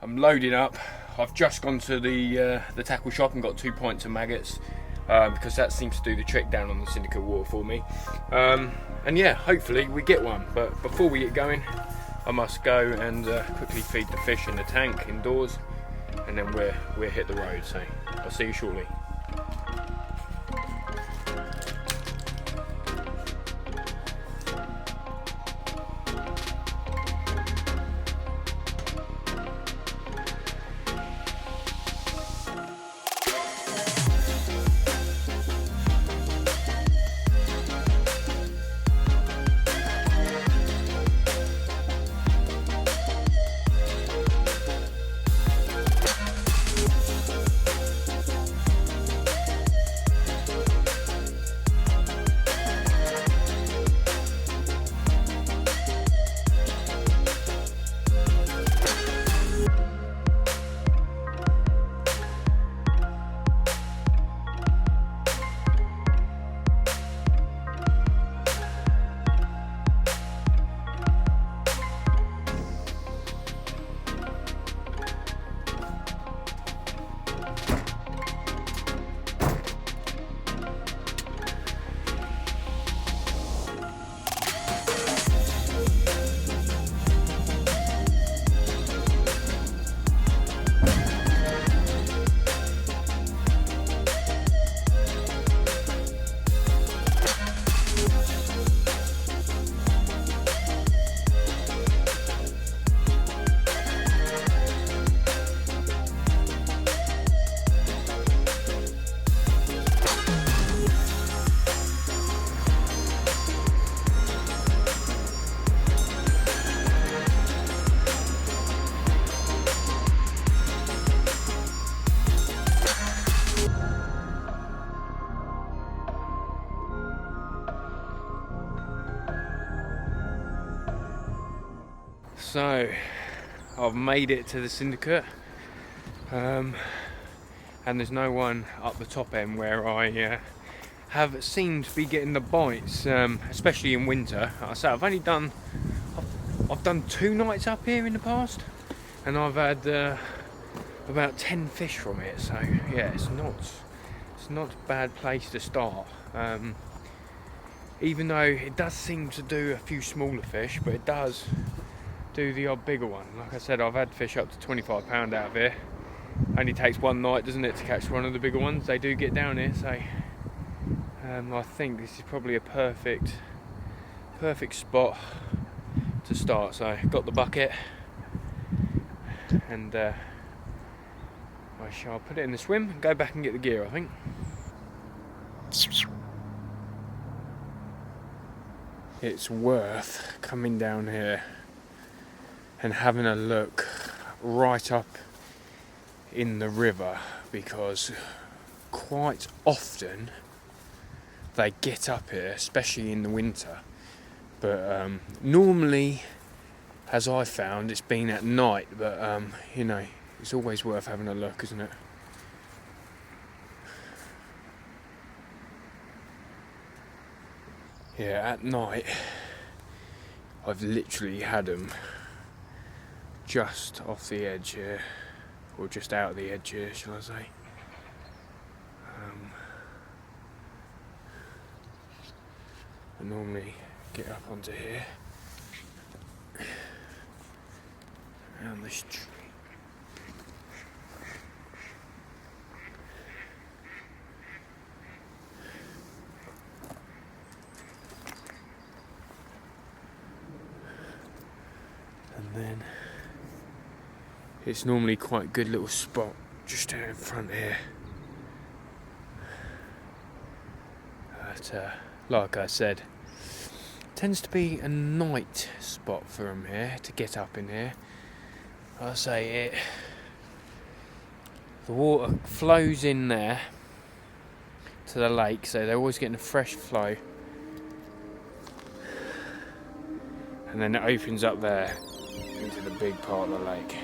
I'm loading up. I've just gone to the tackle shop and got 2 pints of maggots because that seems to do the trick down on the syndicate water for me. And yeah, hopefully we get one. But before we get going, I must go and quickly feed the fish in the tank indoors, and then we'll hit the road. So I'll see you shortly. So I've made it to the syndicate, and there's no one up the top end where I have seemed to be getting the bites, especially in winter. Like I say, I've done 2 nights up here in the past, and I've had about 10 fish from it. So yeah, it's not a bad place to start. Even though it does seem to do a few smaller fish, but it does do the odd bigger one. Like I said, I've had fish up to 25 pound out of here. Only takes 1 night, doesn't it, to catch one of the bigger ones. They do get down here, so I think this is probably a perfect spot to start. So got the bucket, and I shall put it in the swim and go back and get the gear, I think. It's worth coming down here and having a look right up in the river, because quite often they get up here, especially in the winter. But normally, as I found, it's been at night, but you know, it's always worth having a look, isn't it? Yeah, at night I've literally had them just off the edge here, or just out of the edge here, shall I say. I normally get up onto here, around this tree. And then it's normally quite a good little spot just out in front here. But like I said, tends to be a night spot for them here, to get up in here. I say it, the water flows in there to the lake, so they're always getting a fresh flow, and then it opens up there into the big part of the lake.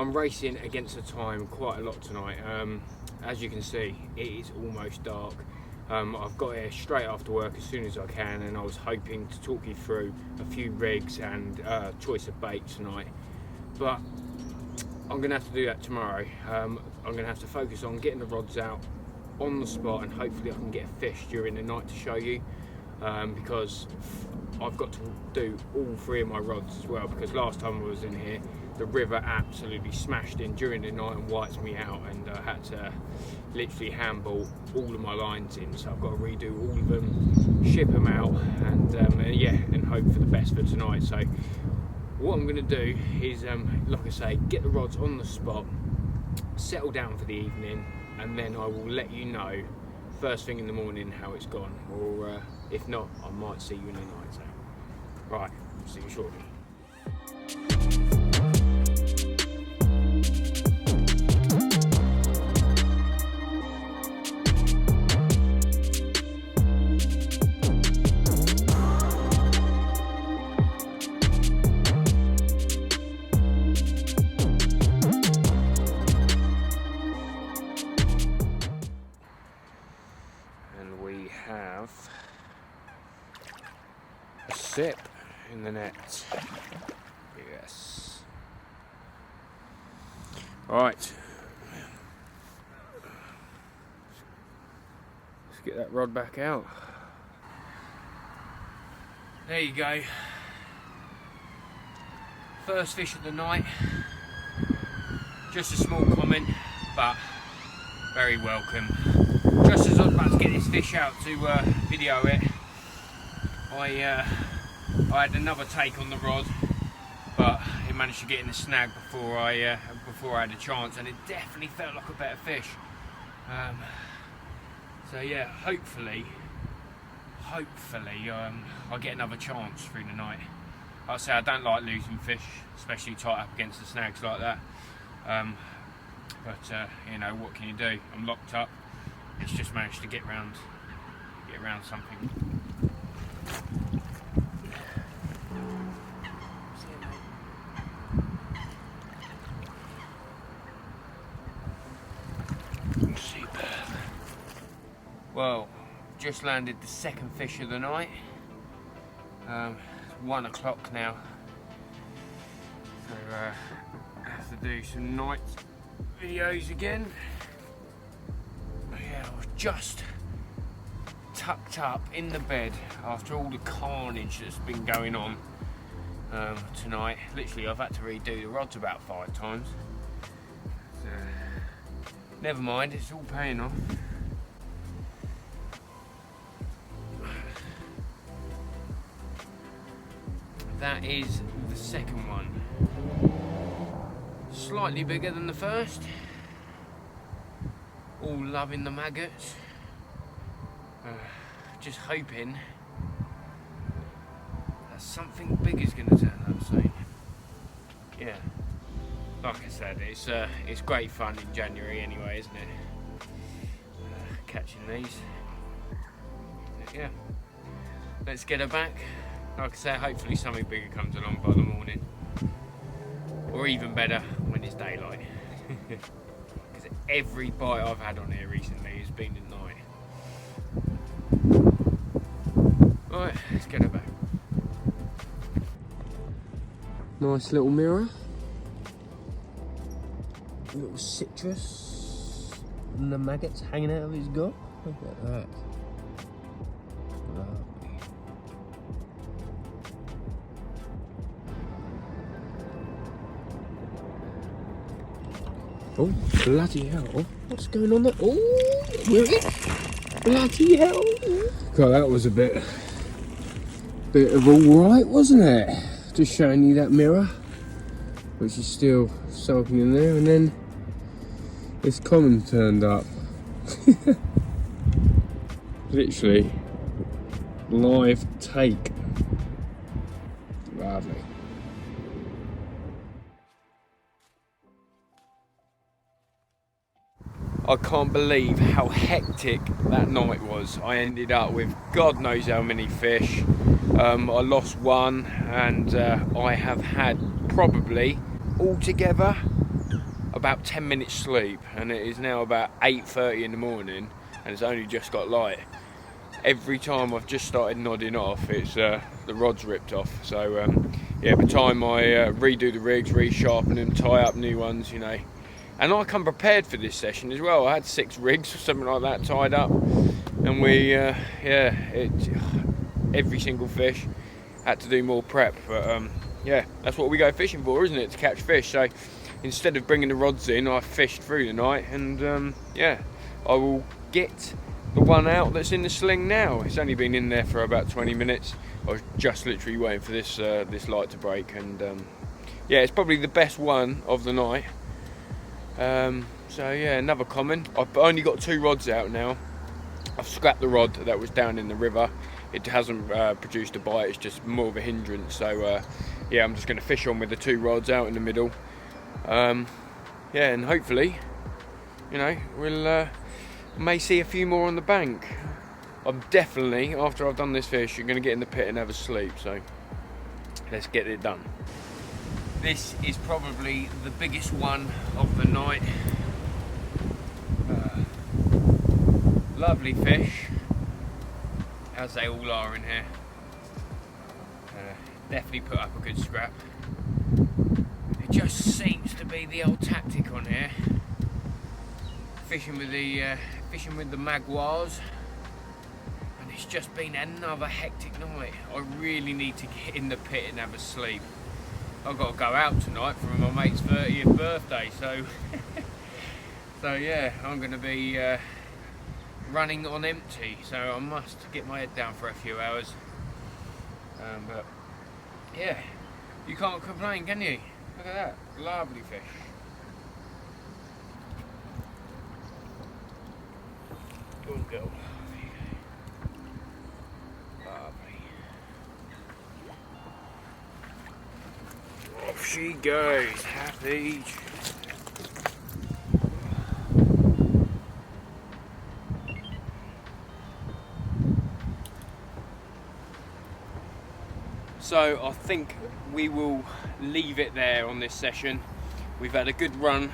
I'm racing against the time quite a lot tonight. As you can see, it is almost dark. I've got here straight after work as soon as I can, and I was hoping to talk you through a few rigs and choice of bait tonight, but I'm going to have to do that tomorrow. I'm going to have to focus on getting the rods out on the spot, and hopefully I can get a fish during the night to show you, because I've got to do all 3 of my rods as well, because last time I was in here the river absolutely smashed in during the night and wiped me out, and I had to literally handball all of my lines in, so I've got to redo all of them, ship them out, and yeah, and hope for the best for tonight. So what I'm going to do is, like I say, get the rods on the spot, settle down for the evening, and then I will let you know first thing in the morning how it's gone, or if not, I might see you in the night. So right, see you shortly. Sip in the net. Yes. Right. Let's get that rod back out. There you go. First fish of the night. Just a small comment, but very welcome. Just as I was about to get this fish out to video it, I had another take on the rod, but it managed to get in the snag before I had a chance, and it definitely felt like a better fish. So yeah, hopefully I'll get another chance through the night. Like I say, I don't like losing fish, especially tight up against the snags like that. But you know, what can you do? I'm locked up. It's just managed to get round something. Well, just landed the second fish of the night. 1 o'clock now, so I have to do some night videos again. Yeah, I was just tucked up in the bed after all the carnage that's been going on tonight. Literally, I've had to redo the rods about 5 times. So, never mind, it's all paying off. That is the second one. Slightly bigger than the first. All loving the maggots. Just hoping that something big is going to turn up soon. Yeah, like I said, it's great fun in January anyway, isn't it? Catching these. But yeah, let's get her back. Like I say, hopefully something bigger comes along by the morning, or even better when it's daylight. Because every bite I've had on here recently has been at night. Right, let's get her back. Nice little mirror, a little citrus, and the maggots hanging out of his gut. Look at that. Oh, bloody hell. What's going on there? Oh, bloody hell. God, that was a bit of alright, wasn't it? Just showing you that mirror, which is still sulking in there, and then this common turned up. Literally, live take. Lovely. I can't believe how hectic that night was. I ended up with God knows how many fish. I lost one, and I have had probably altogether about 10 minutes sleep, and it is now about 8:30 in the morning, and it's only just got light. Every time I've just started nodding off, it's the rod's ripped off. So yeah, by the time I redo the rigs, resharpen them, tie up new ones, you know, and I come prepared for this session as well. I had 6 rigs or something like that tied up, and we every single fish had to do more prep, but yeah, that's what we go fishing for, isn't it? To catch fish. So instead of bringing the rods in, I fished through the night, and yeah, I will get the one out that's in the sling now. It's only been in there for about 20 minutes. I was just literally waiting for this this light to break, and yeah, it's probably the best one of the night. So yeah, another common. I've only got 2 rods out now. I've scrapped the rod that was down in the river. It hasn't produced a bite, it's just more of a hindrance. So yeah, I'm just going to fish on with the 2 rods out in the middle. Yeah, and hopefully, you know, we'll may see a few more on the bank. I'm definitely, after I've done this fish, you're going to get in the pit and have a sleep. So let's get it done. This is probably the biggest one of the night. Lovely fish, as they all are in here. Definitely put up a good scrap. It just seems to be the old tactic on here. Fishing with the magwars, and it's just been another hectic night. I really need to get in the pit and have a sleep. I've got to go out tonight for my mate's 30th birthday, so so yeah, I'm going to be running on empty, so I must get my head down for a few hours. But yeah, you can't complain, can you? Look at that, lovely fish. Good girl. Lovely. Off she goes, happy. So I think we will leave it there on this session. We've had a good run,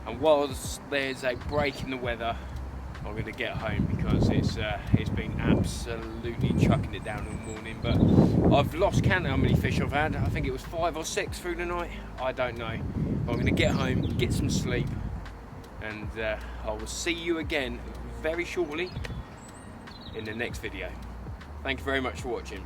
and whilst there's a break in the weather, I'm going to get home because it's been absolutely chucking it down all morning. But I've lost count how many fish I've had. I think it was 5 or 6 through the night. I don't know. But I'm going to get home, get some sleep, and I will see you again very shortly in the next video. Thank you very much for watching.